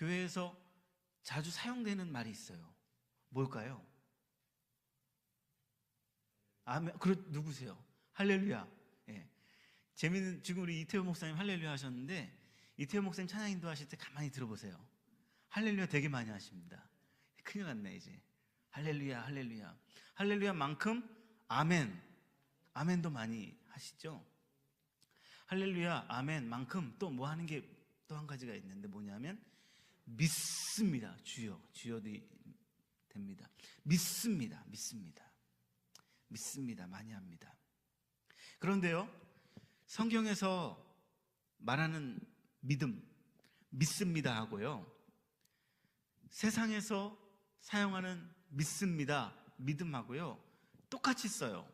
교회에서 자주 사용되는 말이 있어요. 뭘까요? 아멘. 누구세요? 할렐루야. 예. 재미는, 지금 우리 이태호 목사님 할렐루야 하셨는데, 이태호 목사님 찬양 인도하실 때 가만히 들어보세요. 할렐루야 되게 많이 하십니다. 큰일 났네 이제. 할렐루야 할렐루야 할렐루야만큼 아멘, 아멘도 많이 하시죠. 할렐루야 아멘만큼 또 뭐 하는 게 또 한 가지가 있는데 뭐냐면 믿습니다. 주여, 주여도 됩니다. 믿습니다. 많이 합니다. 그런데요, 성경에서 말하는 믿음, 믿습니다 하고요, 세상에서 사용하는 믿습니다, 믿음하고요 똑같이 써요.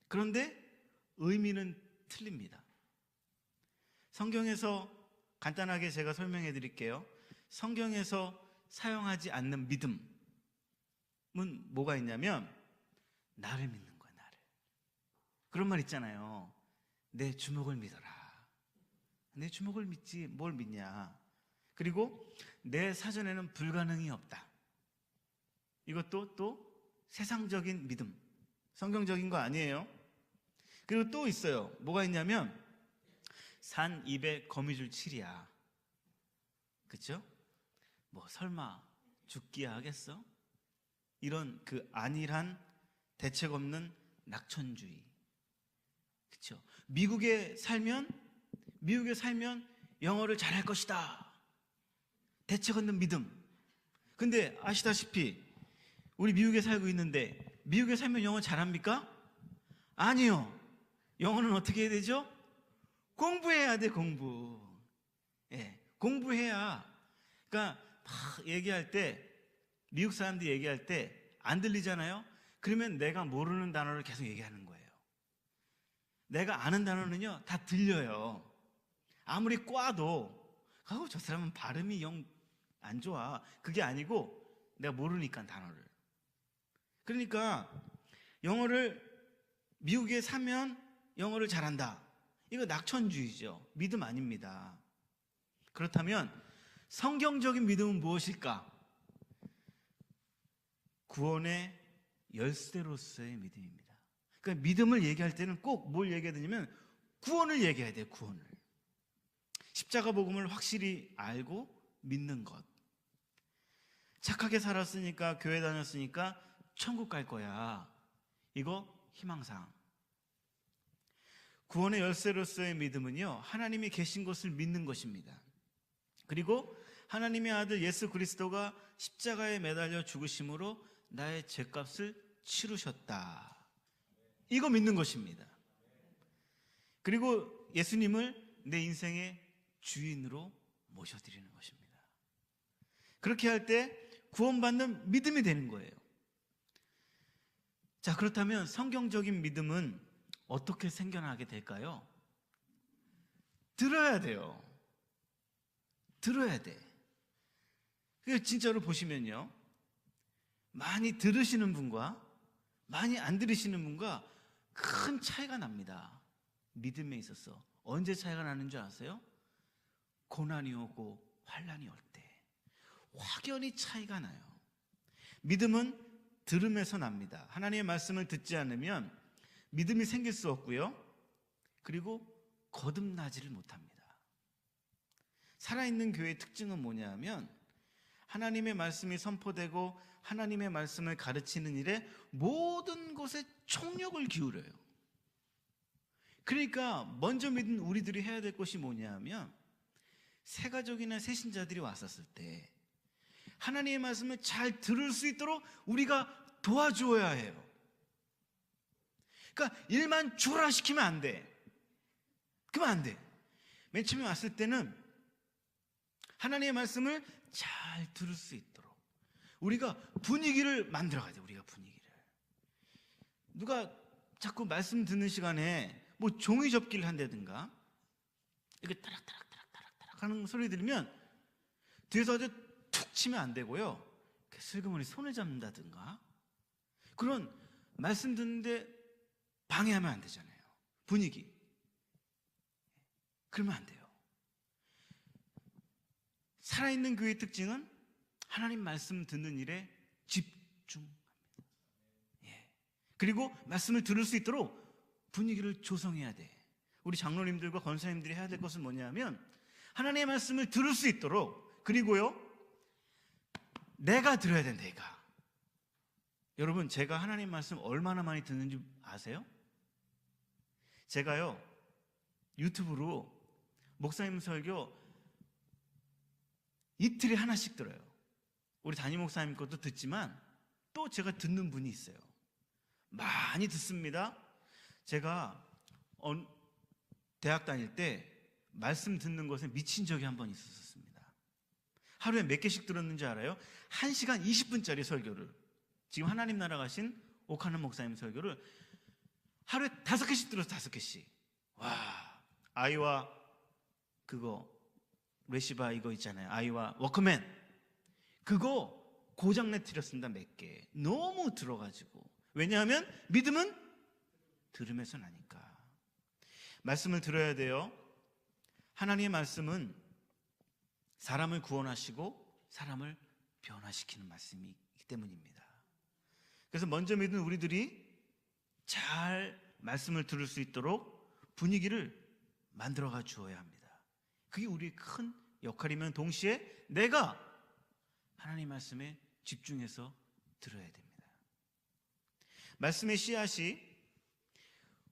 그런데 의미는 틀립니다. 성경에서 간단하게 제가 설명해 드릴게요. 성경에서 사용하지 않는 믿음은 뭐가 있냐면 나를 믿는 거야, 나를. 그런 말 있잖아요. 내 주먹을 믿어라. 내 주먹을 믿지 뭘 믿냐. 그리고 내 사전에는 불가능이 없다. 이것도 또 세상적인 믿음, 성경적인 거 아니에요. 그리고 또 있어요. 뭐가 있냐면 산 입에 거미줄 칠이야. 그쵸? 뭐 설마 죽기야 하겠어? 이런 그 안일한 대책 없는 낙천주의. 그쵸? 미국에 살면 영어를 잘할 것이다. 대책 없는 믿음. 근데 아시다시피 우리 미국에 살고 있는데 미국에 살면 영어 잘합니까? 아니요. 영어는 어떻게 해야 되죠? 공부해야 돼, 공부. 예, 공부해야. 그러니까 막 얘기할 때, 미국 사람들이 얘기할 때 안 들리잖아요? 그러면 내가 모르는 단어를 계속 얘기하는 거예요. 내가 아는 단어는요 다 들려요. 아무리 꽈도 저 사람은 발음이 영 안 좋아. 그게 아니고 내가 모르니까 단어를. 그러니까 영어를 미국에 사면 영어를 잘한다. 이거 낙천주의죠. 믿음 아닙니다. 그렇다면 성경적인 믿음은 무엇일까? 구원의 열쇠로서의 믿음입니다. 그러니까 믿음을 얘기할 때는 꼭 뭘 얘기해야 되냐면 구원을 얘기해야 돼요. 구원을. 십자가 복음을 확실히 알고 믿는 것. 착하게 살았으니까, 교회 다녔으니까 천국 갈 거야. 이거 희망사항. 구원의 열쇠로서의 믿음은요, 하나님이 계신 것을 믿는 것입니다. 그리고 하나님의 아들 예수 그리스도가 십자가에 매달려 죽으심으로 나의 죄값을 치르셨다. 이거 믿는 것입니다. 그리고 예수님을 내 인생의 주인으로 모셔드리는 것입니다. 그렇게 할 때 구원받는 믿음이 되는 거예요. 자, 그렇다면 성경적인 믿음은 어떻게 생겨나게 될까요? 들어야 돼요. 들어야 돼. 진짜로 보시면요, 많이 들으시는 분과 많이 안 들으시는 분과 큰 차이가 납니다. 믿음에 있어서. 언제 차이가 나는 줄 아세요? 고난이 오고 환난이 올 때 확연히 차이가 나요. 믿음은 들음에서 납니다. 하나님의 말씀을 듣지 않으면 믿음이 생길 수 없고요, 그리고 거듭나지를 못합니다. 살아있는 교회의 특징은 뭐냐면 하나님의 말씀이 선포되고 하나님의 말씀을 가르치는 일에 모든 것에 총력을 기울여요. 그러니까 먼저 믿은 우리들이 해야 될 것이 뭐냐면 새가족이나 새신자들이 왔었을 때 하나님의 말씀을 잘 들을 수 있도록 우리가 도와주어야 해요. 그러니까 일만 주라 시키면 안 돼. 그러면 안 돼. 맨 처음에 왔을 때는 하나님의 말씀을 잘 들을 수 있도록 우리가 분위기를 만들어가야 돼. 우리가 분위기를. 누가 자꾸 말씀 듣는 시간에 뭐 종이 접기를 한다든가 이렇게 타락타락 하는 소리 들으면 뒤에서 아주 툭 치면 안 되고요, 슬그머니 손을 잡는다든가 그런 말씀 듣는데 방해하면 안 되잖아요. 분위기. 그러면 안 돼요. 살아있는 교회의 특징은 하나님 말씀 듣는 일에 집중합니다. 그리고 말씀을 들을 수 있도록 분위기를 조성해야 돼. 우리 장로님들과 권사님들이 해야 될 것은 뭐냐면 하나님의 말씀을 들을 수 있도록, 그리고요 내가 들어야 돼. 내가. 여러분, 제가 하나님 말씀 얼마나 많이 듣는지 아세요? 제가요 유튜브로 목사님 설교 이틀에 하나씩 들어요. 우리 담임 목사님 것도 듣지만 또 제가 듣는 분이 있어요. 많이 듣습니다. 제가 대학 다닐 때 말씀 듣는 것에 미친 적이 한 번 있었습니다. 하루에 몇 개씩 들었는지 알아요? 1시간 20분짜리 설교를, 지금 하나님 나라 가신 오카는 목사님 설교를 하루에 5개씩 들어서 5개씩. 와, 아이와 그거 레시바 이거 있잖아요. 아이와 워크맨, 그거 고장내 틀었습니다. 몇 개. 너무 들어가지고. 왜냐하면 믿음은 들으면서 나니까. 말씀을 들어야 돼요. 하나님의 말씀은 사람을 구원하시고 사람을 변화시키는 말씀이기 때문입니다. 그래서 먼저 믿은 우리들이 잘 말씀을 들을 수 있도록 분위기를 만들어가 주어야 합니다. 그게 우리의 큰 역할이면 동시에 내가 하나님 말씀에 집중해서 들어야 됩니다. 말씀의 씨앗이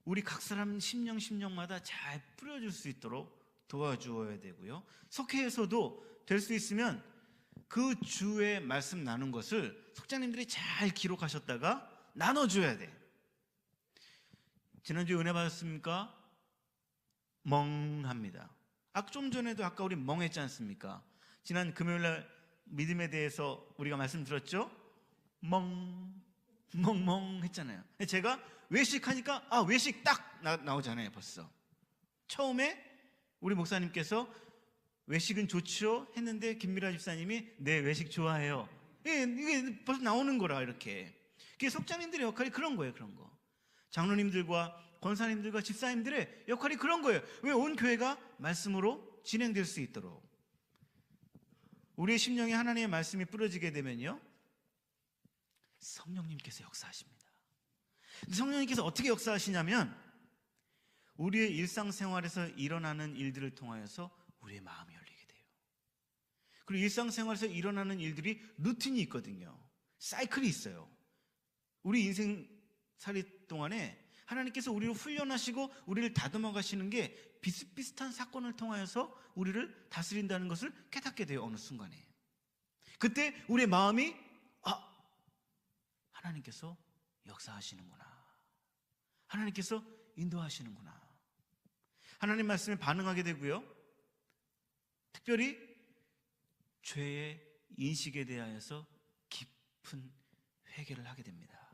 우리 각 사람 심령마다 잘 뿌려질 수 있도록 도와주어야 되고요. 속회에서도 될 수 있으면 그 주의 말씀 나눈 것을 속장님들이 잘 기록하셨다가 나눠줘야 돼. 지난주에 은혜 받았습니까? 멍합니다. 좀 전에도 아까 우리 멍했지 않습니까? 지난 금요일날 믿음에 대해서 우리가 말씀 들었죠? 멍 했잖아요. 제가 외식하니까 외식 딱 나오잖아요. 벌써 처음에 우리 목사님께서 외식은 좋지요 했는데 김미라 집사님이 네, 외식 좋아해요. 이게 벌써 나오는 거라. 이렇게. 그게 속장님들의 역할이 그런 거예요. 그런 거. 장로님들과 권사님들과 집사님들의 역할이 그런 거예요. 왜? 온 교회가 말씀으로 진행될 수 있도록. 우리의 심령에 하나님의 말씀이 뿌려지게 되면요, 성령님께서 역사하십니다. 성령님께서 어떻게 역사하시냐면 우리의 일상생활에서 일어나는 일들을 통하여서 우리의 마음이 열리게 돼요. 그리고 일상생활에서 일어나는 일들이 루틴이 있거든요. 사이클이 있어요. 우리 인생살이 동안에 하나님께서 우리를 훈련하시고 우리를 다듬어 가시는 게 비슷비슷한 사건을 통하여서 우리를 다스린다는 것을 깨닫게 돼요. 어느 순간에. 그때 우리의 마음이 하나님께서 역사하시는구나. 하나님께서 인도하시는구나. 하나님 말씀에 반응하게 되고요. 특별히 죄의 인식에 대하여서 깊은 회개를 하게 됩니다.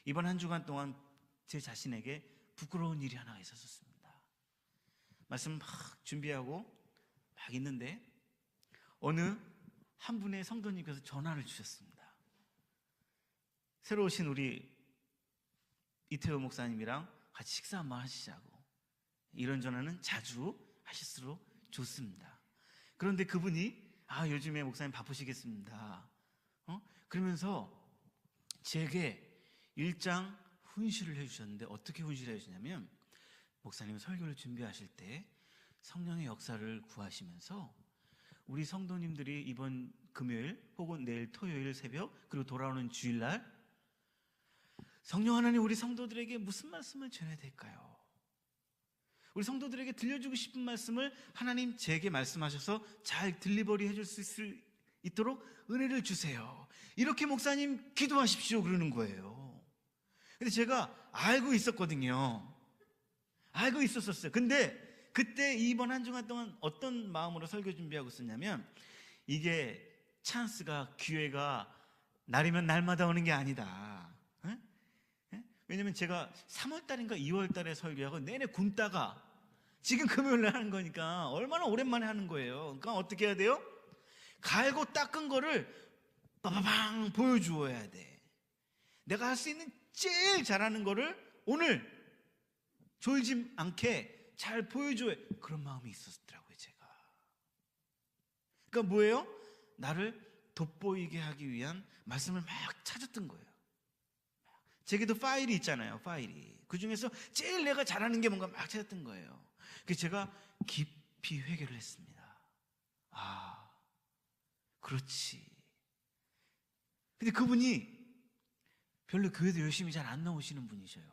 이번 한 주간 동안 제 자신에게 부끄러운 일이 하나 있었습니다. 말씀 막 준비하고 막 있는데 어느 한 분의 성도님께서 전화를 주셨습니다. 새로 오신 우리 이태호 목사님이랑 같이 식사 한번 하시자고. 이런 전화는 자주 하실수록 좋습니다. 그런데 그분이 요즘에 목사님 바쁘시겠습니다. 그러면서 제게 일장 훈시를 해주셨는데, 어떻게 훈시를 해주셨냐면 목사님 설교를 준비하실 때 성령의 역사를 구하시면서 우리 성도님들이 이번 금요일 혹은 내일 토요일 새벽 그리고 돌아오는 주일날 성령 하나님 우리 성도들에게 무슨 말씀을 전해야 될까요? 우리 성도들에게 들려주고 싶은 말씀을 하나님 제게 말씀하셔서 잘 딜리버리 해줄 수 있도록 은혜를 주세요. 이렇게 목사님 기도하십시오 그러는 거예요. 근데 제가 알고 있었거든요. 알고 있었어요. 근데 그때 이번 한 주간 동안 어떤 마음으로 설교 준비하고 있었냐면, 이게 찬스가, 기회가 날이면 날마다 오는 게 아니다. 왜냐면 제가 3월달인가 2월달에 설교하고 내내 굶다가 지금 금요일날 하는 거니까 얼마나 오랜만에 하는 거예요. 그러니까 어떻게 해야 돼요? 갈고 닦은 거를 빠바방 보여주어야 돼. 내가 할 수 있는 제일 잘하는 거를 오늘 졸지 않게 잘 보여줘야, 그런 마음이 있었더라고요. 제가 그러니까 뭐예요? 나를 돋보이게 하기 위한 말씀을 막 찾았던 거예요. 제게도 파일이 있잖아요. 파일이. 그 중에서 제일 내가 잘하는 게 뭔가 막 찾았던 거예요. 그래서 제가 깊이 회개를 했습니다. 아, 그렇지. 근데 그분이 별로 교회도 열심히 잘 안 나오시는 분이셔요.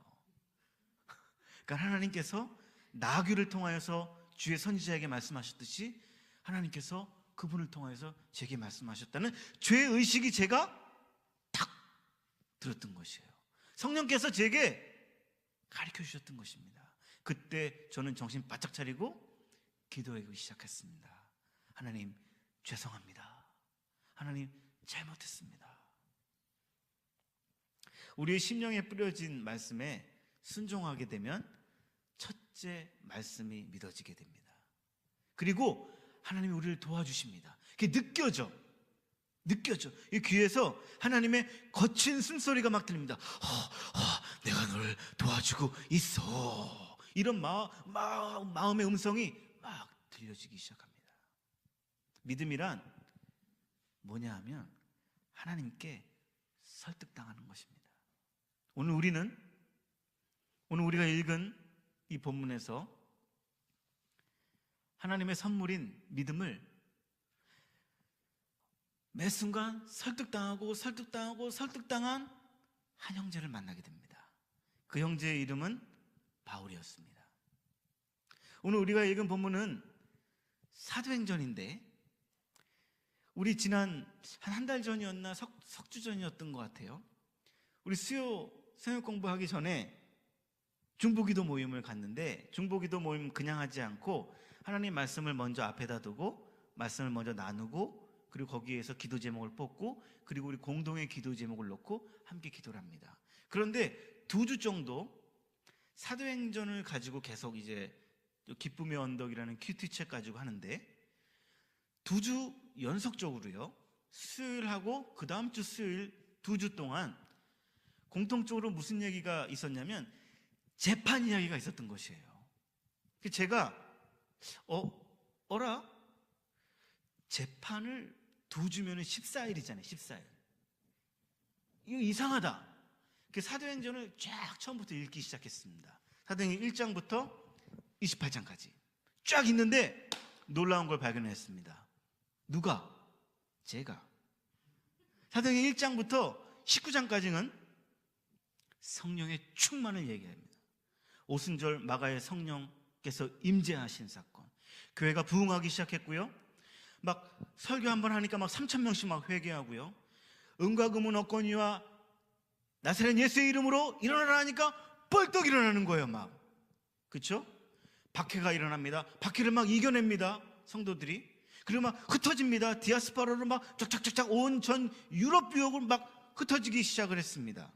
그러니까 하나님께서 나귀를 통하여서 주의 선지자에게 말씀하셨듯이 하나님께서 그분을 통하여서 제게 말씀하셨다는 죄의식이 제가 탁 들었던 것이에요. 성령께서 제게 가르쳐 주셨던 것입니다. 그때 저는 정신 바짝 차리고 기도하기 시작했습니다. 하나님 죄송합니다. 하나님 잘못했습니다. 우리의 심령에 뿌려진 말씀에 순종하게 되면 첫째 말씀이 믿어지게 됩니다. 그리고 하나님이 우리를 도와주십니다. 그게 느껴져. 이 귀에서 하나님의 거친 숨소리가 막 들립니다. 내가 너를 도와주고 있어. 이런 마음의 음성이 막 들려지기 시작합니다. 믿음이란 뭐냐 하면 하나님께 설득당하는 것입니다. 오늘 우리가 읽은 이 본문에서 하나님의 선물인 믿음을 매 순간 설득당한 한 형제를 만나게 됩니다. 그 형제의 이름은 바울이었습니다. 오늘 우리가 읽은 본문은 사도행전인데 우리 지난 한 달 전이었나 석주 전이었던 것 같아요. 우리 수요 성역 공부하기 전에 중보기도 모임을 갔는데 중보기도 모임 그냥 하지 않고 하나님 말씀을 먼저 앞에다 두고 말씀을 먼저 나누고 그리고 거기에서 기도 제목을 뽑고 그리고 우리 공동의 기도 제목을 놓고 함께 기도를 합니다. 그런데 2주 정도 사도행전을 가지고 계속 이제 기쁨의 언덕이라는 큐티책 가지고 하는데 2주 연속적으로요. 수요일하고 그 다음 주 수요일 2주 동안 공통적으로 무슨 얘기가 있었냐면 재판 이야기가 있었던 것이에요. 제가 어라? 재판을 2주면 14일이잖아요. 14일. 이거 이상하다. 사도행전을 쫙 처음부터 읽기 시작했습니다. 사도행전 1장부터 28장까지 쫙 있는데 놀라운 걸 발견했습니다. 누가? 제가. 사도행전 1장부터 19장까지는 성령의 충만을 얘기합니다. 오순절 마가의 성령께서 임재하신 사건. 교회가 부흥하기 시작했고요. 막 설교 한번 하니까 막 3,000명씩 막 회개하고요. 은과 금은 없거니와 나사렛 예수의 이름으로 일어나라 하니까 뻘떡 일어나는 거예요. 막. 그렇죠? 박해가 일어납니다. 박해를 막 이겨냅니다. 성도들이. 그리고 막 흩어집니다. 디아스포라로 막 쫙쫙쫙쫙 온 전 유럽 유역을 막 흩어지기 시작을 했습니다.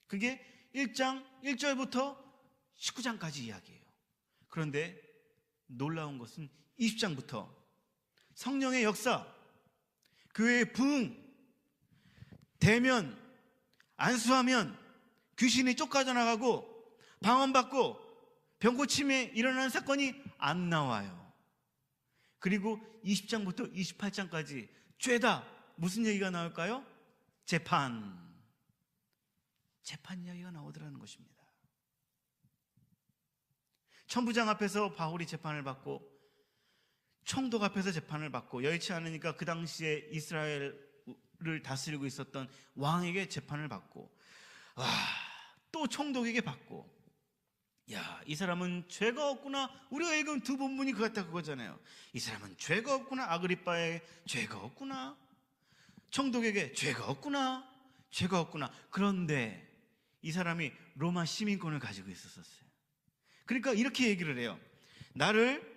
그게 1장 1절부터 19장까지 이야기예요. 그런데 놀라운 것은 20장부터 성령의 역사, 교회의 부흥, 대면, 안수하면 귀신이 쫓아져 나가고 방언받고 병고침에 일어나는 사건이 안 나와요. 그리고 20장부터 28장까지 죄다 무슨 얘기가 나올까요? 재판 이야기가 나오더라는 것입니다. 천부장 앞에서 바울이 재판을 받고 총독 앞에서 재판을 받고 여의치 않으니까 그 당시에 이스라엘을 다스리고 있었던 왕에게 재판을 받고 또 총독에게 받고 이 사람은 죄가 없구나. 우리가 읽은 2 본문이 그거잖아요. 이 사람은 죄가 없구나. 아그리빠에 죄가 없구나. 총독에게 죄가 없구나. 그런데 이 사람이 로마 시민권을 가지고 있었어요. 그러니까 이렇게 얘기를 해요. 나를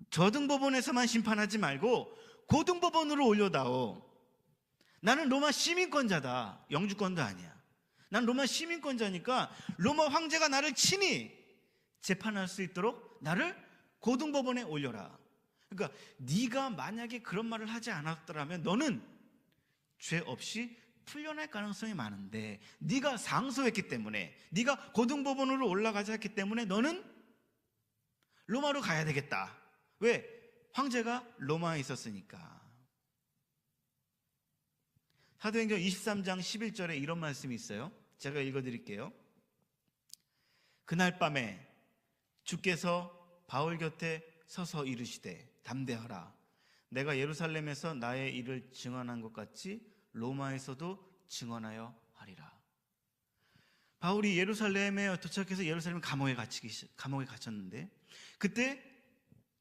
저등법원에서만 심판하지 말고 고등법원으로 올려다오. 나는 로마 시민권자다. 영주권도 아니야. 난 로마 시민권자니까 로마 황제가 나를 친히 재판할 수 있도록 나를 고등법원에 올려라. 그러니까 네가 만약에 그런 말을 하지 않았더라면 너는 죄 없이 풀려날 가능성이 많은데 네가 상소했기 때문에 네가 고등법원으로 올라가자 했기 때문에 너는 로마로 가야 되겠다. 왜? 황제가 로마에 있었으니까. 사도행전 23장 11절에 이런 말씀이 있어요. 제가 읽어드릴게요. 그날 밤에 주께서 바울 곁에 서서 이르시되 담대하라. 내가 예루살렘에서 나의 일을 증언한 것 같이 로마에서도 증언하여 하리라. 바울이 예루살렘에 도착해서 예루살렘 감옥에 갇혔는데 그때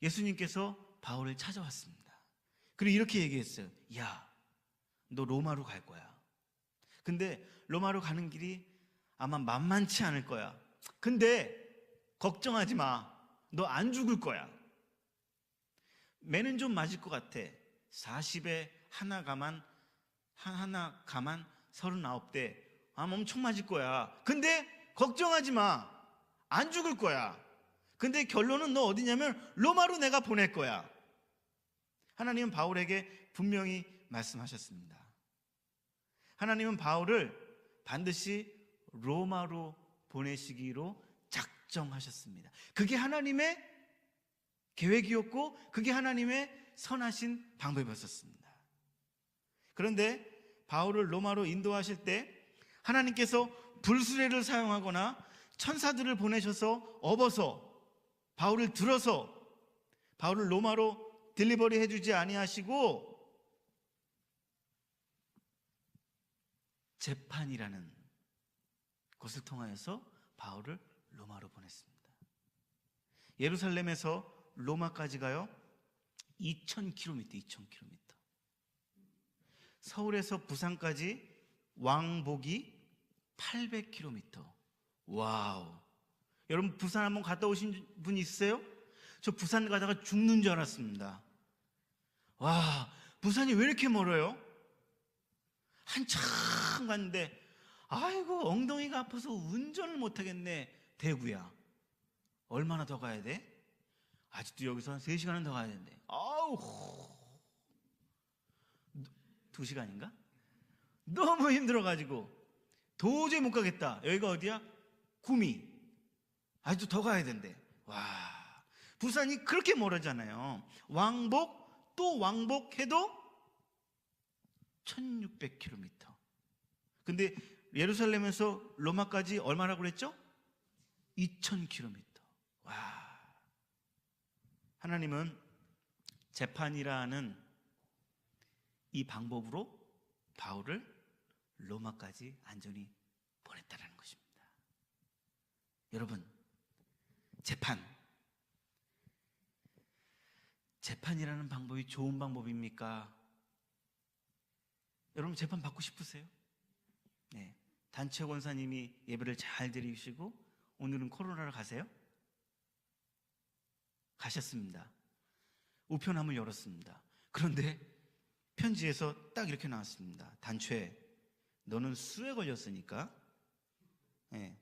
예수님께서 바울을 찾아왔습니다. 그리고 이렇게 얘기했어요. 야, 너 로마로 갈 거야. 근데 로마로 가는 길이 아마 만만치 않을 거야. 근데 걱정하지 마. 너 안 죽을 거야. 매는 좀 맞을 것 같아. 40에 하나 가만 39대. 엄청 맞을 거야. 근데 걱정하지 마. 안 죽을 거야. 근데 결론은 너 어디냐면 로마로 내가 보낼 거야. 하나님은 바울에게 분명히 말씀하셨습니다. 하나님은 바울을 반드시 로마로 보내시기로 작정하셨습니다. 그게 하나님의 계획이었고 그게 하나님의 선하신 방법이었습니다. 그런데 바울을 로마로 인도하실 때 하나님께서 불수레를 사용하거나 천사들을 보내셔서 업어서 바울을 들어서 바울을 로마로 딜리버리 해주지 아니하시고 재판이라는 곳을 통하여서 바울을 로마로 보냈습니다. 예루살렘에서 로마까지가요 2,000km. 서울에서 부산까지 왕복이 800km. 와우. 여러분 부산 한번 갔다 오신 분 있으세요? 저 부산 가다가 죽는 줄 알았습니다. 와, 부산이 왜 이렇게 멀어요? 한참 갔는데 아이고 엉덩이가 아파서 운전을 못하겠네. 대구야. 얼마나 더 가야 돼? 아직도 여기서 한 3시간은 더 가야 되는데 아우 2시간인가? 너무 힘들어가지고 도저히 못 가겠다. 여기가 어디야? 구미. 아직도 더 가야 된대. 와, 부산이 그렇게 멀어잖아요. 왕복 또 왕복해도 1600km. 근데 예루살렘에서 로마까지 얼마라고 그랬죠? 2000km. 와, 하나님은 재판이라는 이 방법으로 바울을 로마까지 안전히 보냈다는 것입니다. 여러분, 재판이라는 방법이 좋은 방법입니까? 여러분 재판 받고 싶으세요? 네, 단체 권사님이 예배를 잘 드리시고 오늘은 코로나로 가세요? 가셨습니다. 우편함을 열었습니다. 그런데 편지에서 딱 이렇게 나왔습니다. 단체, 너는 수에 걸렸으니까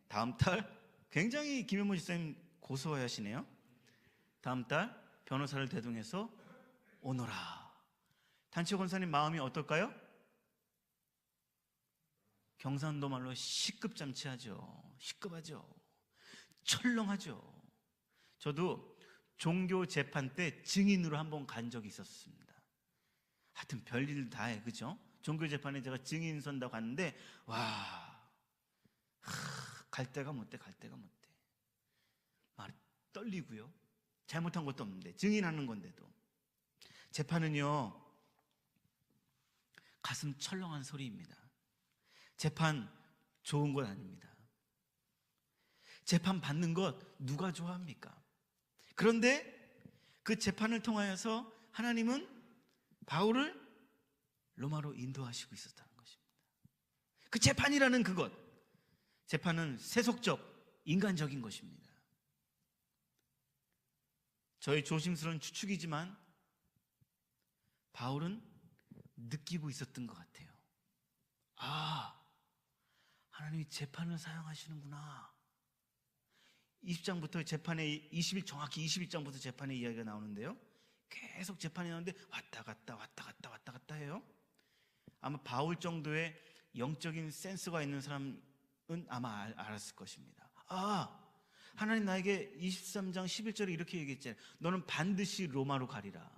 다음 달 굉장히 김현모 집사님 고소하시네요. 다음 달 변호사를 대동해서 오너라. 단체 권사님 마음이 어떨까요? 경상도 말로 시급잠치하죠. 시급하죠. 철렁하죠. 저도 종교 재판 때 증인으로 한번 간 적이 있었습니다. 하여튼 별일 다 해, 그죠? 종교 재판에 제가 증인 선다고 갔는데 와, 갈 데가 못 돼. 말 떨리고요. 잘못한 것도 없는데 증인하는 건데도. 재판은요 가슴 철렁한 소리입니다. 재판 좋은 건 아닙니다. 재판 받는 것 누가 좋아합니까? 그런데 그 재판을 통하여서 하나님은 바울을 로마로 인도하시고 있었다는 것입니다. 그 재판이라는 그것, 재판은 세속적, 인간적인 것입니다. 저의 조심스러운 추측이지만 바울은 느끼고 있었던 것 같아요. 아, 하나님이 재판을 사용하시는구나. 20장부터 재판의 정확히 21장부터 재판의 이야기가 나오는데요. 계속 재판이 나오는데 왔다 갔다 해요. 아마 바울 정도의 영적인 센스가 있는 사람은 아마 알았을 것입니다. 아, 하나님 나에게 23장 11절에 이렇게 얘기했잖아요. 너는 반드시 로마로 가리라.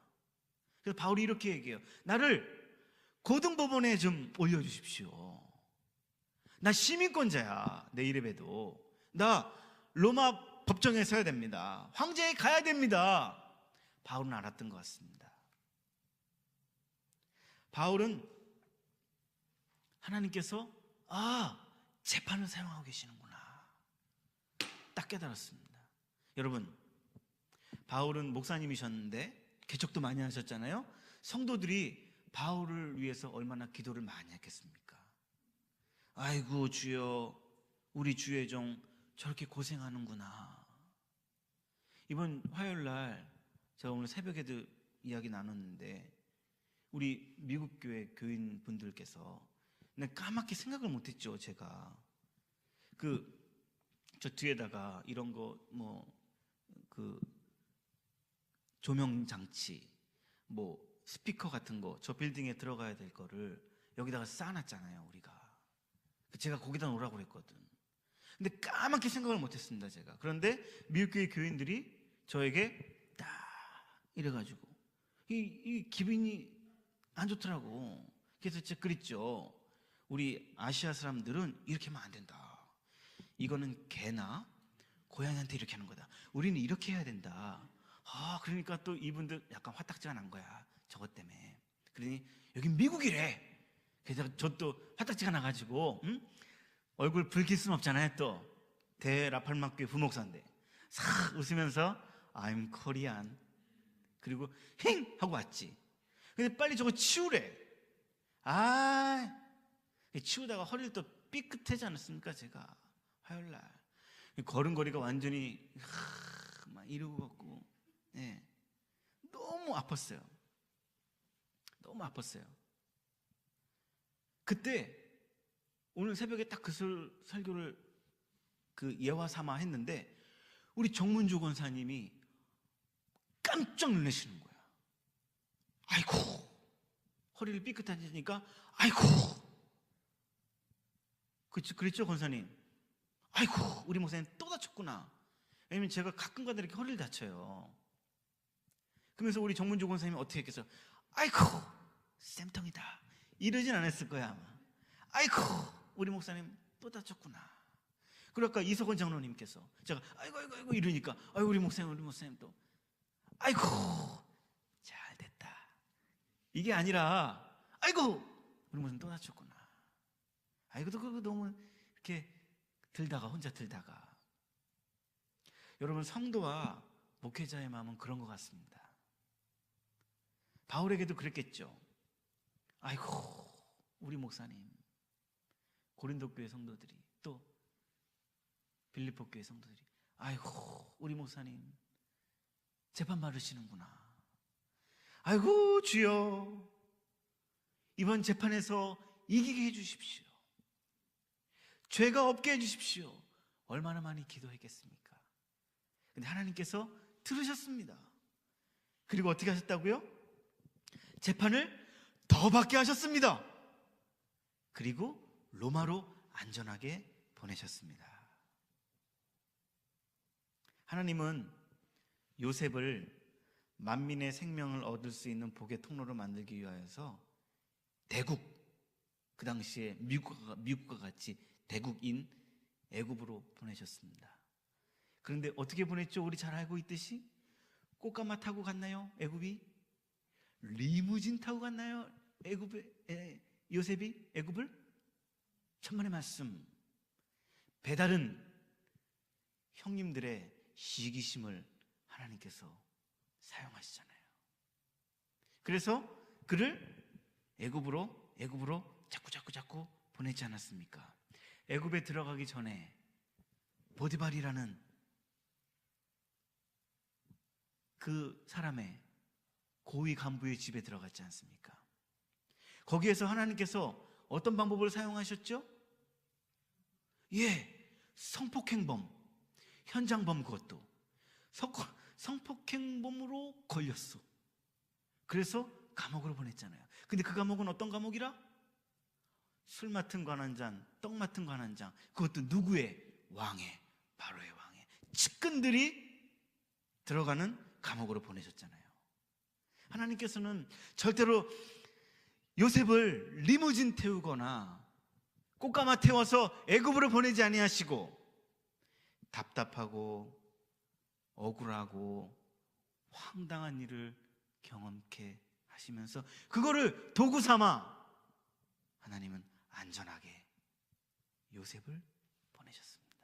그래서 바울이 이렇게 얘기해요. 나를 고등법원에 좀 올려주십시오. 나 시민권자야. 내 이름에도. 나 로마 법정에 서야 됩니다. 황제에 가야 됩니다. 바울은 알았던 것 같습니다. 바울은 하나님께서 재판을 사용하고 계시는구나 딱 깨달았습니다. 여러분, 바울은 목사님이셨는데 개척도 많이 하셨잖아요. 성도들이 바울을 위해서 얼마나 기도를 많이 했겠습니까? 아이고 주여, 우리 주의 종 저렇게 고생하는구나. 이번 화요일날 제가 오늘 새벽에도 이야기 나눴는데 우리 미국 교회 교인분들께서 까맣게 생각을 못했죠. 제가 저 뒤에다가 이런 거 조명 장치 스피커 같은 거 저 빌딩에 들어가야 될 거를 여기다가 쌓아놨잖아요. 우리가 제가 거기다 놓으라고 그랬거든. 근데 까맣게 생각을 못했습니다. 제가. 그런데 미국 교회 교인들이 저에게 딱 이래가지고 이 기분이 안 좋더라고. 그래서 제가 그랬죠. 우리 아시아 사람들은 이렇게 하면 안 된다. 이거는 개나 고양이한테 이렇게 하는 거다. 우리는 이렇게 해야 된다. 그러니까 또 이분들 약간 화딱지가 난 거야. 저것 때문에. 그러니 여기 미국이래. 그래서 저 또 화딱지가 나가지고 얼굴 붉힐 수는 없잖아요. 또 대라팔막교회 부목사인데 싹 웃으면서 I'm Korean 그리고 힝 하고 왔지. 근데 빨리 저거 치우래. 치우다가 허리를 또 삐끗하지 않았습니까? 제가 화요일날 걸음걸이가 완전히 막 이러고 걷고 너무 아팠어요. 너무 아팠어요. 그때 오늘 새벽에 딱 그 설교를 예화 삼아 했는데 우리 정문주 권사님이 깜짝 놀라시는 거야. 아이고, 허리를 삐끗하니까 아이고, 그랬죠 권사님? 아이고, 우리 목사님 또 다쳤구나. 왜냐면 제가 가끔가다 이렇게 허리를 다쳐요. 그러면서 우리 정문주 권사님이 어떻게 했겠어요? 아이고, 쌤통이다 이러진 않았을 거야 아마. 아이고, 우리 목사님 또 다쳤구나. 그러니까 이석원 장로님께서 제가 아이고 이러니까 우리 목사님 또 아이고 잘 됐다. 이게 아니라 아이고 우리 목사님 또 다쳤구나. 아이고 그거 너무 이렇게 혼자 들다가. 여러분, 성도와 목회자의 마음은 그런 것 같습니다. 바울에게도 그랬겠죠. 아이고 우리 목사님, 고린도 교회 성도들이, 또 빌립보 교회 성도들이 아이고 우리 목사님 재판 받으시는구나. 아이고 주여, 이번 재판에서 이기게 해주십시오. 죄가 없게 해주십시오. 얼마나 많이 기도했겠습니까? 근데 하나님께서 들으셨습니다. 그리고 어떻게 하셨다고요? 재판을 더 받게 하셨습니다. 그리고 로마로 안전하게 보내셨습니다. 하나님은 요셉을 만민의 생명을 얻을 수 있는 복의 통로로 만들기 위하여서 대국, 그 당시에 미국과 같이 대국인 애굽으로 보내셨습니다. 그런데 어떻게 보냈죠? 우리 잘 알고 있듯이 꽃가마 타고 갔나요? 애굽이? 리무진 타고 갔나요? 요셉이 애굽을? 천만의 말씀. 배다른 형님들의 시기심을 하나님께서 사용하시잖아요. 그래서 그를 애굽으로 자꾸 보내지 않았습니까? 애굽에 들어가기 전에 보디발이라는 그 사람의 고위 간부의 집에 들어갔지 않습니까? 거기에서 하나님께서 어떤 방법을 사용하셨죠? 성폭행범, 현장범, 그것도 성폭행범으로 걸렸어. 그래서 감옥으로 보냈잖아요. 근데 그 감옥은 어떤 감옥이라? 술 맡은 관원장, 떡 맡은 관원장, 그것도 누구의? 왕의, 바로의 왕의 측근들이 들어가는 감옥으로 보내셨잖아요. 하나님께서는 절대로 요셉을 리무진 태우거나 꽃가마 태워서 애굽으로 보내지 아니하시고 답답하고 억울하고 황당한 일을 경험케 하시면서 그거를 도구 삼아 하나님은 안전하게 요셉을 보내셨습니다.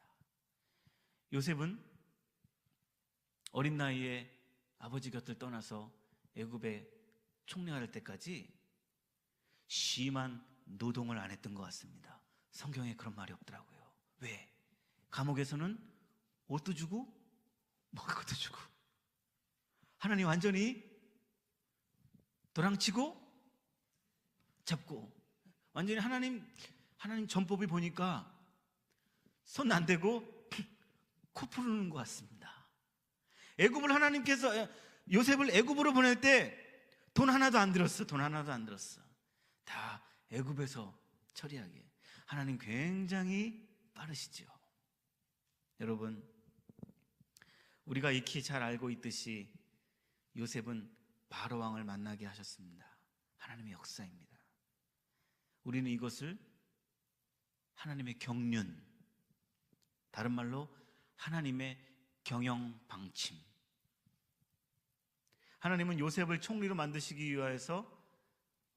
요셉은 어린 나이에 아버지 곁을 떠나서 애굽에 총리할 때까지 심한 노동을 안 했던 것 같습니다. 성경에 그런 말이 없더라고요. 왜? 감옥에서는 옷도 주고 먹을 것도 주고 하나님 완전히 도랑치고 잡고 완전히 하나님 전법이 보니까 손 안 대고 코 푸르는 것 같습니다. 애굽을 하나님께서 요셉을 애굽으로 보낼 때 돈 하나도 안 들었어. 돈 하나도 안 들었어. 다 애굽에서 처리하게. 하나님 굉장히 빠르시죠. 여러분, 우리가 익히 잘 알고 있듯이 요셉은 바로 왕을 만나게 하셨습니다. 하나님의 역사입니다. 우리는 이것을 하나님의 경륜, 다른 말로 하나님의 경영방침. 하나님은 요셉을 총리로 만드시기 위하여서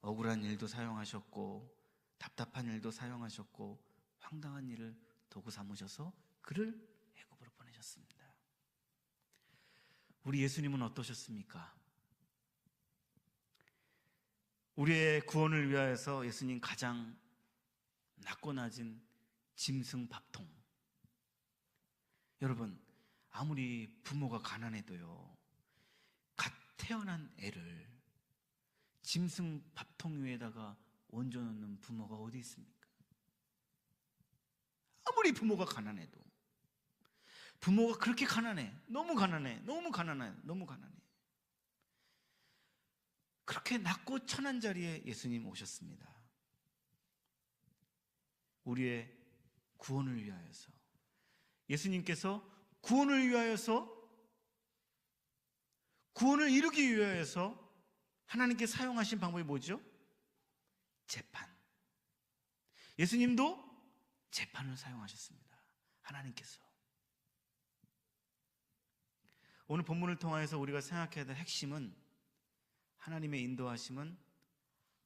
억울한 일도 사용하셨고 답답한 일도 사용하셨고 황당한 일을 도구 삼으셔서 그를 애굽으로 보내셨습니다. 우리 예수님은 어떠셨습니까? 우리의 구원을 위하여서 예수님 가장 낮고 낮은 짐승 밥통. 여러분, 아무리 부모가 가난해도요 갓 태어난 애를 짐승 밥통 위에다가 얹어놓는 부모가 어디 있습니까? 아무리 부모가 가난해도. 부모가 그렇게 가난해. 너무 가난해. 너무 가난해. 너무 가난해. 그렇게 낮고 천한 자리에 예수님 오셨습니다. 우리의 구원을 위하여서. 예수님께서 구원을 위하여서, 구원을 이루기 위하여서 하나님께 사용하신 방법이 뭐죠? 재판. 예수님도 재판을 사용하셨습니다. 하나님께서. 오늘 본문을 통해서 우리가 생각해야 될 핵심은 하나님의 인도하심은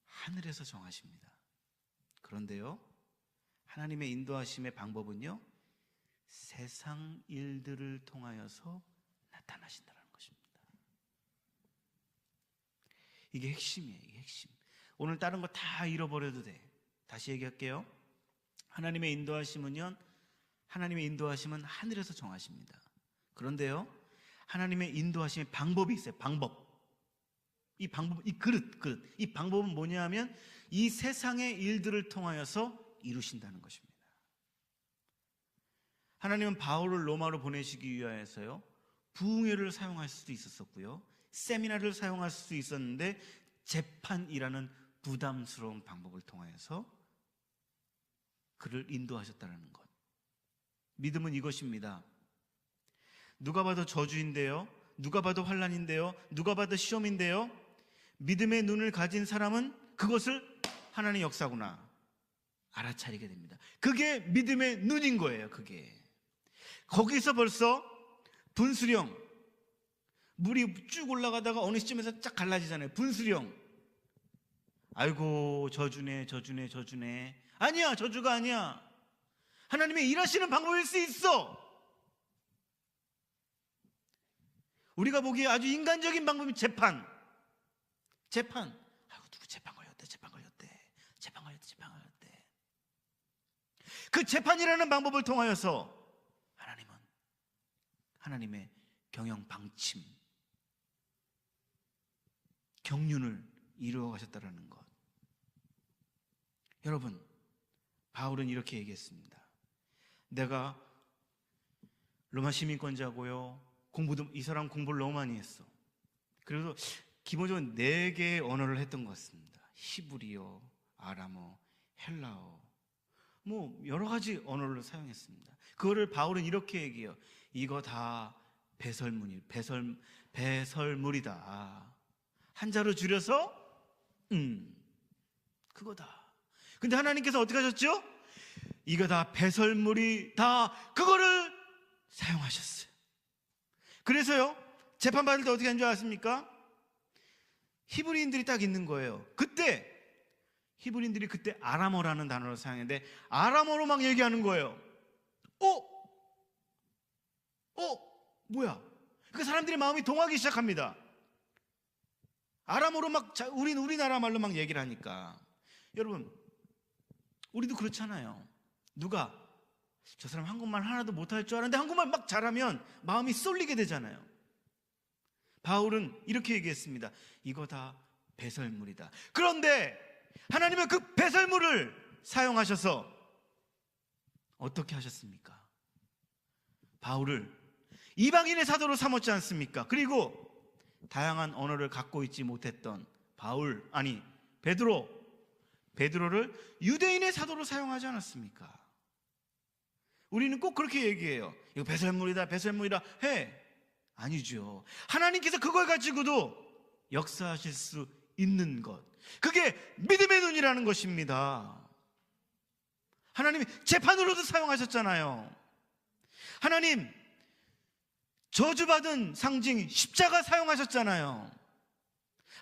하늘에서 정하십니다. 그런데요, 하나님의 인도하심의 방법은요, 세상 일들을 통하여서 나타나신다는 것입니다. 이게 핵심이에요. 이게 핵심. 오늘 다른 거 다 잃어버려도 돼. 다시 얘기할게요. 하나님의 인도하심은 하늘에서 정하십니다. 그런데요, 하나님의 인도하심의 방법이 있어요. 방법. 이 그릇. 이 방법은 뭐냐면 이 세상의 일들을 통하여서 이루신다는 것입니다. 하나님은 바울을 로마로 보내시기 위하여서요, 부흥회를 사용할 수도 있었고요, 세미나를 사용할 수도 있었는데 재판이라는 부담스러운 방법을 통하여서 그를 인도하셨다는 것. 믿음은 이것입니다. 누가 봐도 저주인데요, 누가 봐도 환난인데요, 누가 봐도 시험인데요, 믿음의 눈을 가진 사람은 그것을 하나님의 역사구나 알아차리게 됩니다. 그게 믿음의 눈인 거예요. 그게 거기서 벌써 분수령, 물이 쭉 올라가다가 어느 시점에서 쫙 갈라지잖아요. 분수령. 아이고 저주네. 아니야, 저주가 아니야. 하나님의 일하시는 방법일 수 있어. 우리가 보기에 아주 인간적인 방법이 재판. 아이고 누구 재판 걸렸대. 그 재판이라는 방법을 통하여서 하나님은 하나님의 경영 방침, 경륜을 이루어 가셨다는 것. 여러분, 바울은 이렇게 얘기했습니다. 내가 로마 시민권자고요, 이 사람 공부를 너무 많이 했어. 그래서 기본적으로 4개의 언어를 했던 것 같습니다. 히브리어, 아람어, 헬라어, 뭐 여러 가지 언어를 사용했습니다. 그거를 바울은 이렇게 얘기해요. 이거 다 배설물이다. 한자로 줄여서 그거다. 근데 하나님께서 어떻게 하셨죠? 이거 다 배설물이 다 그거를 사용하셨어요. 그래서요, 재판받을 때 어떻게 한 줄 아십니까? 히브리인들이 딱 있는 거예요. 그때 히브리인들이 그때 아람어라는 단어를 사용했는데 아람어로 막 얘기하는 거예요. 뭐야? 그 사람들의 마음이 동하기 시작합니다. 아람어로 막 우리나라 말로 막 얘기를 하니까. 여러분, 우리도 그렇잖아요. 누가 저 사람 한국말 하나도 못할 줄 알았는데 한국말 막 잘하면 마음이 쏠리게 되잖아요. 바울은 이렇게 얘기했습니다. 이거 다 배설물이다. 그런데 하나님은 그 배설물을 사용하셔서 어떻게 하셨습니까? 바울을 이방인의 사도로 삼았지 않습니까? 그리고 다양한 언어를 갖고 있지 못했던 베드로를 유대인의 사도로 사용하지 않았습니까? 우리는 꼭 그렇게 얘기해요. 이거 배설물이다 해. 아니죠. 하나님께서 그걸 가지고도 역사하실 수 있는 것, 그게 믿음의 눈이라는 것입니다. 하나님이 재판으로도 사용하셨잖아요. 하나님 저주받은 상징 십자가 사용하셨잖아요.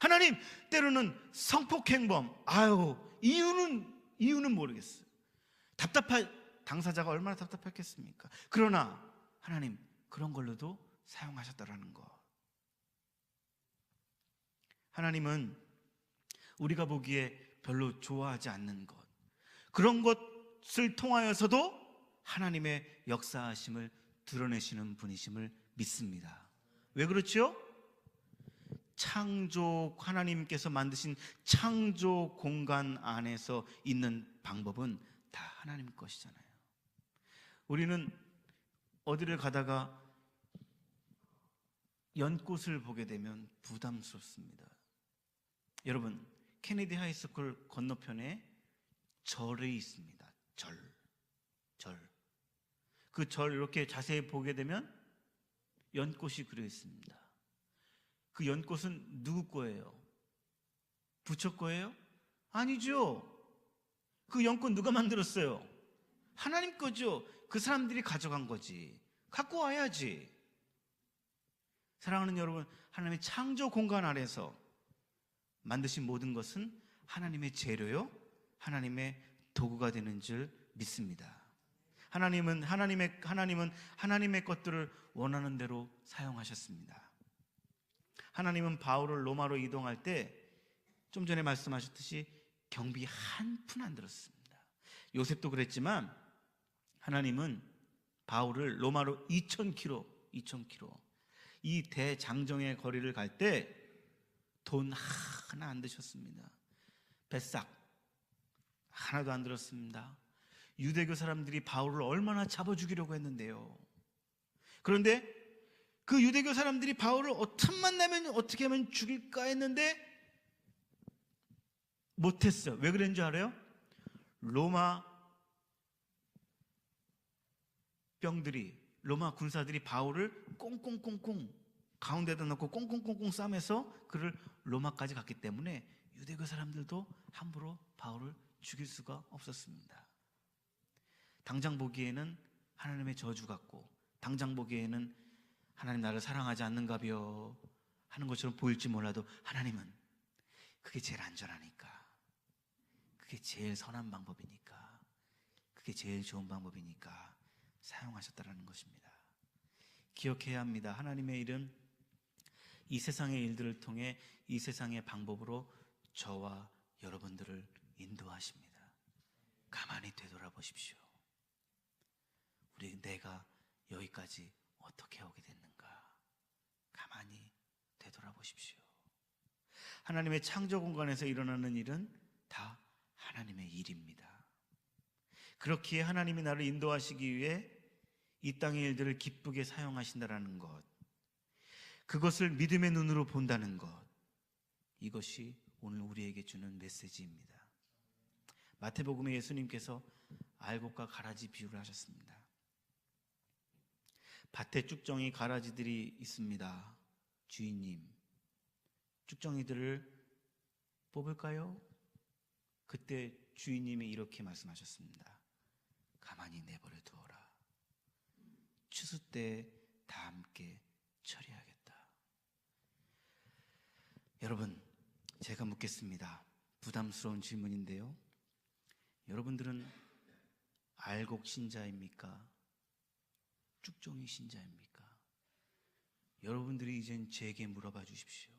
하나님 때로는 성폭행범, 이유는 모르겠어요. 당사자가 얼마나 답답했겠습니까? 그러나 하나님 그런 걸로도 사용하셨다라는 것. 하나님은 우리가 보기에 별로 좋아하지 않는 것, 그런 것을 통하여서도 하나님의 역사하심을 드러내시는 분이심을 믿습니다. 왜 그렇죠? 하나님께서 만드신 창조 공간 안에서 있는 방법은 다 하나님 것이잖아요. 우리는 어디를 가다가 연꽃을 보게 되면 부담스럽습니다. 여러분, 케네디 하이스쿨 건너편에 절이 있습니다. 절. 그 절 이렇게 자세히 보게 되면 연꽃이 그려 있습니다. 그 연꽃은 누구 거예요? 부처 거예요? 아니죠. 그 연꽃 누가 만들었어요? 하나님 거죠. 그 사람들이 가져간 거지. 갖고 와야지. 사랑하는 여러분, 하나님의 창조 공간 아래서 만드신 모든 것은 하나님의 재료요, 하나님의 도구가 되는 줄 믿습니다. 하나님은 하나님의 것들을 원하는 대로 사용하셨습니다. 하나님은 바울을 로마로 이동할 때 좀 전에 말씀하셨듯이 경비 한 푼 안 들었습니다. 요셉도 그랬지만 하나님은 바울을 로마로 2,000km 이 대장정의 거리를 갈 때 돈 하나 안 드셨습니다. 뱃삭 하나도 안 들었습니다. 유대교 사람들이 바울을 얼마나 잡아 죽이려고 했는데요. 그런데 그 유대교 사람들이 바울을 틈만 나면 어떻게 하면 죽일까 했는데 못했어요. 왜 그랬는 줄 알아요? 로마 군사들이 바울을 꽁꽁꽁꽁 가운데다 넣고 꽁꽁꽁꽁 싸매서 그를 로마까지 갔기 때문에 유대교 사람들도 함부로 바울을 죽일 수가 없었습니다. 당장 보기에는 하나님의 저주 같고, 당장 보기에는 하나님 나를 사랑하지 않는가벼 하는 것처럼 보일지 몰라도 하나님은 그게 제일 안전하니까, 그게 제일 선한 방법이니까, 그게 제일 좋은 방법이니까 사용하셨다라는 것입니다. 기억해야 합니다. 하나님의 일은 이 세상의 일들을 통해 이 세상의 방법으로 저와 여러분들을 인도하십니다. 가만히 되돌아보십시오. 내가 여기까지 어떻게 오게 됐는가? 가만히 되돌아보십시오. 하나님의 창조 공간에서 일어나는 일은 다 하나님의 일입니다. 그렇기에 하나님이 나를 인도하시기 위해 이 땅의 일들을 기쁘게 사용하신다라는 것, 그것을 믿음의 눈으로 본다는 것, 이것이 오늘 우리에게 주는 메시지입니다. 마태복음에 예수님께서 알곡과 가라지 비유를 하셨습니다. 밭에 쭉정이 가라지들이 있습니다. 주인님, 쭉정이들을 뽑을까요? 그때 주인님이 이렇게 말씀하셨습니다. 가만히 내버려 두어라. 추수 때 다 함께 처리하겠다. 여러분, 제가 묻겠습니다. 부담스러운 질문인데요. 여러분들은 알곡 신자입니까? 쭉정이 신자입니까? 여러분들이 이젠 제게 물어봐 주십시오.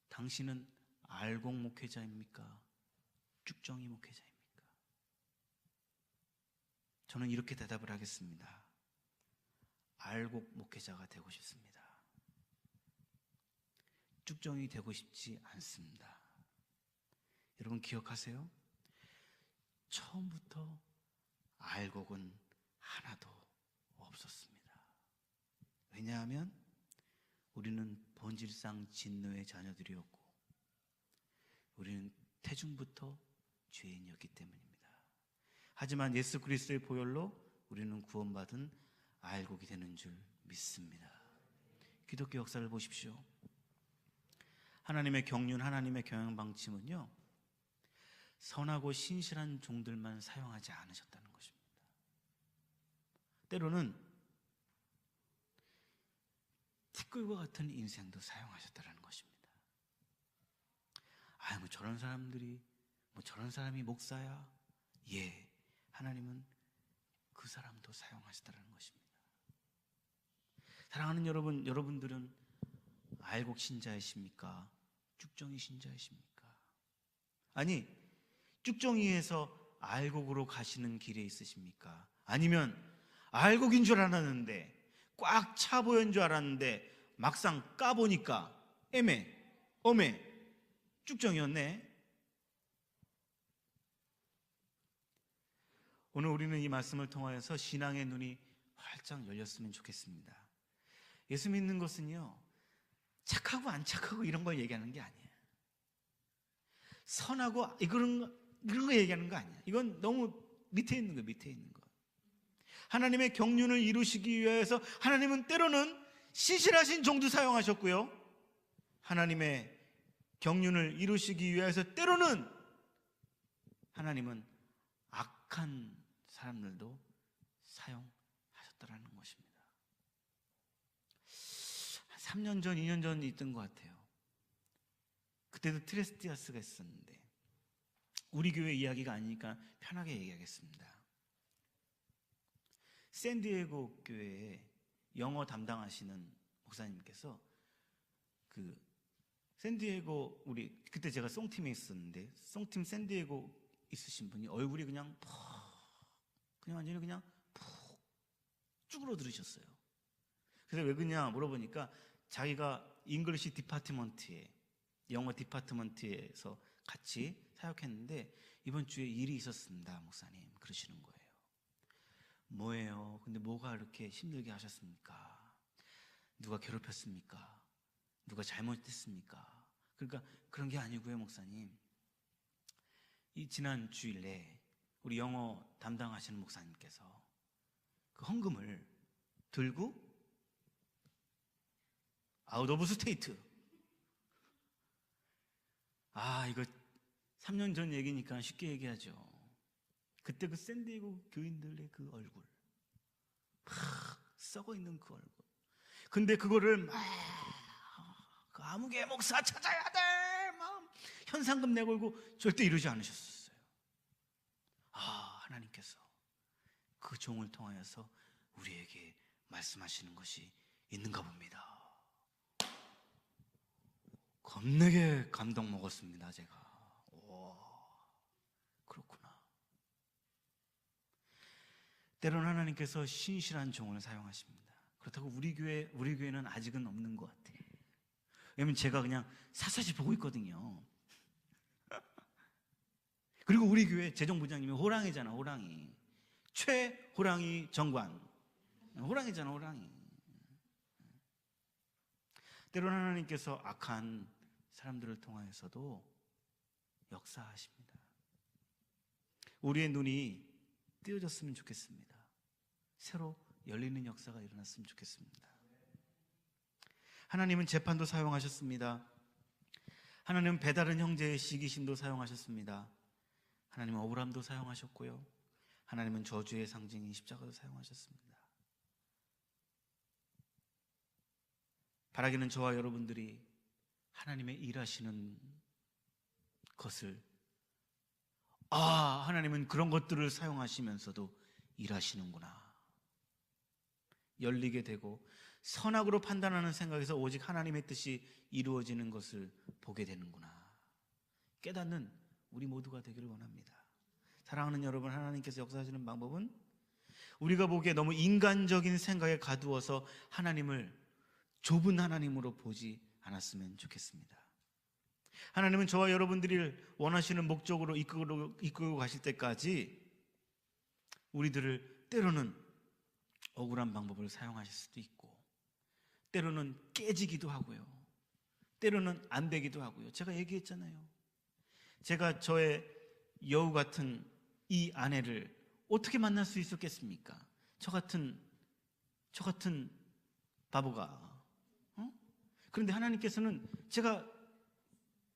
당신은 알곡 목회자입니까? 쭉정이 목회자입니까? 저는 이렇게 대답을 하겠습니다. 알곡 목회자가 되고 싶습니다. 쭉정이 되고 싶지 않습니다. 여러분 기억하세요? 처음부터 알곡은 하나도 없었습니다. 왜냐하면 우리는 본질상 진노의 자녀들이었고 우리는 태중부터 죄인이었기 때문입니다. 하지만 예수 그리스도의 보혈로 우리는 구원받은 알곡이 되는 줄 믿습니다. 기독교 역사를 보십시오. 하나님의 경륜, 하나님의 경영 방침은요, 선하고 신실한 종들만 사용하지 않으셨다는 것입니다. 때로는 티끌과 같은 인생도 사용하셨다는 것입니다. 뭐 저런 사람들이, 저런 사람이 목사야. 예, 하나님은 그 사람도 사용하셨다는 것입니다. 사랑하는 여러분, 여러분들은 알곡 신자이십니까? 쭉정이 신자이십니까? 아니, 쭉정이에서 알곡으로 가시는 길에 있으십니까? 아니면 알곡인 줄 알았는데, 꽉 차 보인 줄 알았는데 막상 까보니까 어메 쭉정이었네. 오늘 우리는 이 말씀을 통하여서 신앙의 눈이 활짝 열렸으면 좋겠습니다. 예수 믿는 것은요, 착하고 안 착하고 이런 걸 얘기하는 게 아니에요. 선하고 이런 거 얘기하는 거 아니에요. 이건 너무 밑에 있는 거예요. 밑에 있는 거. 하나님의 경륜을 이루시기 위해서 하나님은 때로는 신실하신 종도 사용하셨고요, 하나님의 경륜을 이루시기 위해서 때로는 하나님은 악한 사람들도 사용하셨다라는 것입니다. 3년 전, 2년 전 있던 것 같아요. 그때도 트레스티아스가 있었는데 우리 교회 이야기가 아니니까 편하게 얘기하겠습니다. 샌디에고 교회에 영어 담당하시는 목사님께서 샌디에고, 우리 그때 제가 송팀에 있었는데 송팀 샌디에고 있으신 분이 얼굴이 그냥 완전히 그냥 푹 쭈그러들으셨어요. 그래서 왜 그러냐 물어보니까 자기가 잉글리시 디파트먼트에, 영어 디파트먼트에서 같이 사역했는데 이번 주에 일이 있었습니다, 목사님. 그러시는 거예요. 뭐예요? 근데 뭐가 이렇게 힘들게 하셨습니까? 누가 괴롭혔습니까? 누가 잘못했습니까? 그러니까 그런 게 아니고요, 목사님. 이 지난 주일에 우리 영어 담당하시는 목사님께서 그 헌금을 들고 아웃 오브 스테이트, 이거 3년 전 얘기니까 쉽게 얘기하죠. 그때 그 샌디에고 교인들의 그 얼굴, 썩어 있는 그 얼굴. 근데 그거를 막 그 아무개 목사 찾아야 돼, 막 현상금 내걸고 절대 이러지 않으셨어요. 하나님께서 그 종을 통하여서 우리에게 말씀하시는 것이 있는가 봅니다. 겁나게 감동 먹었습니다, 제가. 그렇구나. 때로는 하나님께서 신실한 종을 사용하십니다. 그렇다고 우리 교회는 아직은 없는 것 같아요. 왜냐면 제가 그냥 사사시 보고 있거든요. 그리고 우리 교회 재정부장님이 호랑이잖아, 호랑이. 최호랑이 정관. 호랑이잖아, 호랑이. 때로는 하나님께서 악한 사람들을 통하여서도 역사하십니다. 우리의 눈이 띄어졌으면 좋겠습니다. 새로 열리는 역사가 일어났으면 좋겠습니다. 하나님은 재판도 사용하셨습니다. 하나님은 배다른 형제의 시기심도 사용하셨습니다. 하나님은 억울함도 사용하셨고요. 하나님은 저주의 상징인 십자가도 사용하셨습니다. 바라기는 저와 여러분들이 하나님의 일하시는 것을, 하나님은 그런 것들을 사용하시면서도 일하시는구나, 열리게 되고 선악으로 판단하는 생각에서 오직 하나님의 뜻이 이루어지는 것을 보게 되는구나 깨닫는 우리 모두가 되기를 원합니다. 사랑하는 여러분, 하나님께서 역사하시는 방법은 우리가 보기에 너무 인간적인 생각에 가두어서 하나님을 좁은 하나님으로 보지 않았으면 좋겠습니다. 하나님은 저와 여러분들이 원하시는 목적으로 이끌고 가실 때까지 우리들을 때로는 억울한 방법을 사용하실 수도 있고, 때로는 깨지기도 하고요, 때로는 안 되기도 하고요. 제가 얘기했잖아요. 제가 저의 여우 같은 이 아내를 어떻게 만날 수 있었겠습니까? 저 같은 바보가. 그런데 하나님께서는 제가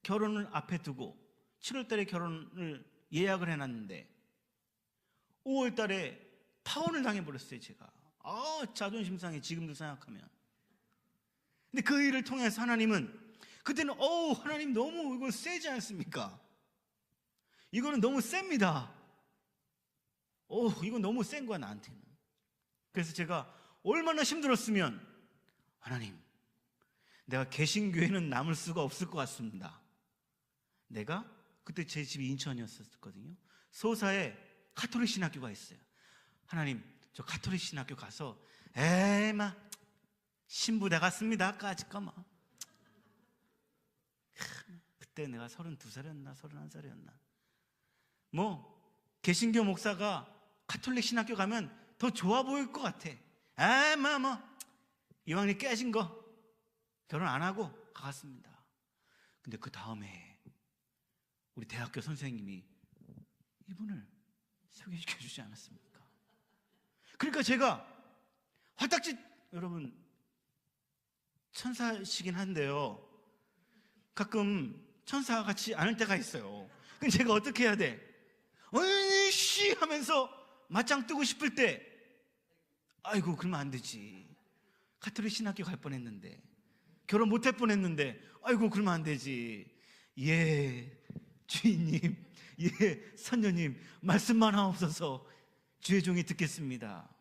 결혼을 앞에 두고 7월 달에 결혼을 예약을 해놨는데 5월 달에 파혼을 당해버렸어요. 제가 자존심 상해, 지금도 생각하면. 근데 그 일을 통해서 하나님은 그때는 하나님 너무 이거 세지 않습니까? 이거는 너무 셉니다. 이건 너무 센 거야 나한테는. 그래서 제가 얼마나 힘들었으면, 하나님, 내가 개신교회는 남을 수가 없을 것 같습니다. 내가 그때 제 집이 인천이었었거든요. 소사에 가톨릭 신학교가 있어요. 하나님, 저 가톨릭 신학교 가서 신부 되갔습니다. 까짓까마. 그때 내가 32살이었나 31살이었나. 개신교 목사가 가톨릭 신학교 가면 더 좋아 보일 것 같아. 이왕이 깨진 거 결혼 안 하고 가갔습니다. 근데 그 다음에 우리 대학교 선생님이 이분을 소개시켜 주지 않았습니까? 그러니까 제가 화딱지, 여러분, 천사시긴 한데요, 가끔 천사 같지 않을 때가 있어요. 그럼 제가 어떻게 해야 돼? 씨 하면서 맞짱 뜨고 싶을 때, 아이고 그러면 안 되지. 가톨릭 신학교 갈 뻔했는데, 결혼 못 할 뻔했는데, 아이고 그러면 안 되지. 주인님, 선녀님, 말씀만 하옵소서. 주의 종이 듣겠습니다.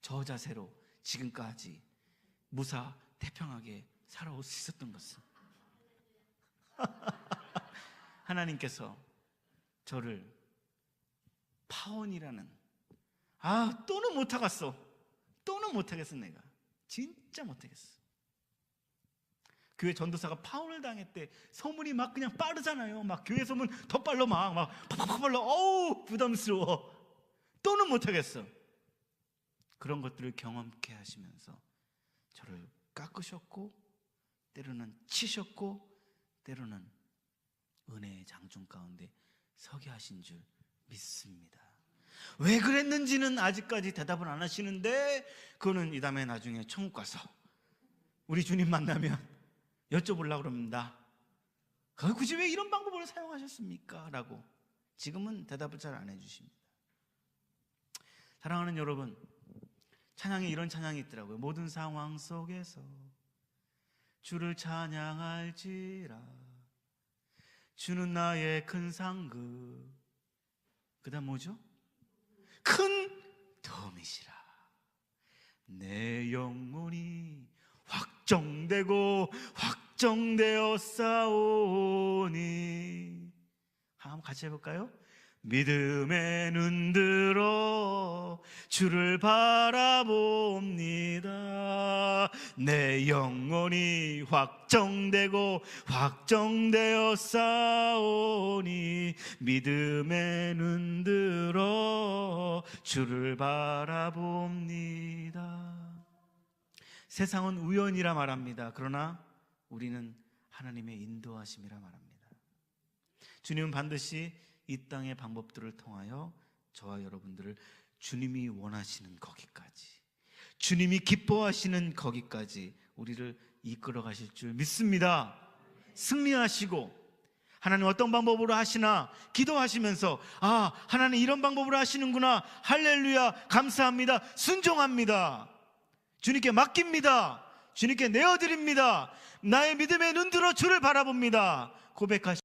저 자세로 지금까지 무사 태평하게 살아올 수 있었던 것은 하나님께서 저를 파혼이라는, 또는 못하겠어. 내가 진짜 못하겠어. 교회 전도사가 파혼을 당했대. 소문이 막 그냥 빠르잖아요. 막 교회 소문 더 빨라, 막 팍팍 빨라. 부담스러워. 또는 못하겠어. 그런 것들을 경험케 하시면서 저를 깎으셨고, 때로는 치셨고, 때로는 은혜의 장중 가운데 서게 하신 줄 믿습니다. 왜 그랬는지는 아직까지 대답을 안 하시는데, 그거는 이 다음에 나중에 천국 가서 우리 주님 만나면 여쭤보려고 그럽니다. 굳이 왜 이런 방법을 사용하셨습니까? 라고. 지금은 대답을 잘 안 해주십니다. 사랑하는 여러분, 찬양에 이런 찬양이 있더라고요. 모든 상황 속에서 주를 찬양할지라, 주는 나의 큰 상급. 그 다음 뭐죠? 큰 도움이시라. 내 영혼이 확정되어 싸우니. 한번 같이 해볼까요? 믿음의 눈들어 주를 바라봅니다. 내 영혼이 확정되어 싸우니 믿음의 눈들어 주를 바라봅니다. 세상은 우연이라 말합니다. 그러나 우리는 하나님의 인도하심이라 말합니다. 주님은 반드시 이 땅의 방법들을 통하여 저와 여러분들을 주님이 원하시는 거기까지, 주님이 기뻐하시는 거기까지 우리를 이끌어 가실 줄 믿습니다. 승리하시고 하나님 어떤 방법으로 하시나 기도하시면서 하나님 이런 방법으로 하시는구나, 할렐루야, 감사합니다, 순종합니다, 주님께 맡깁니다, 주님께 내어드립니다, 나의 믿음의 눈 들어 주를 바라봅니다 고백하시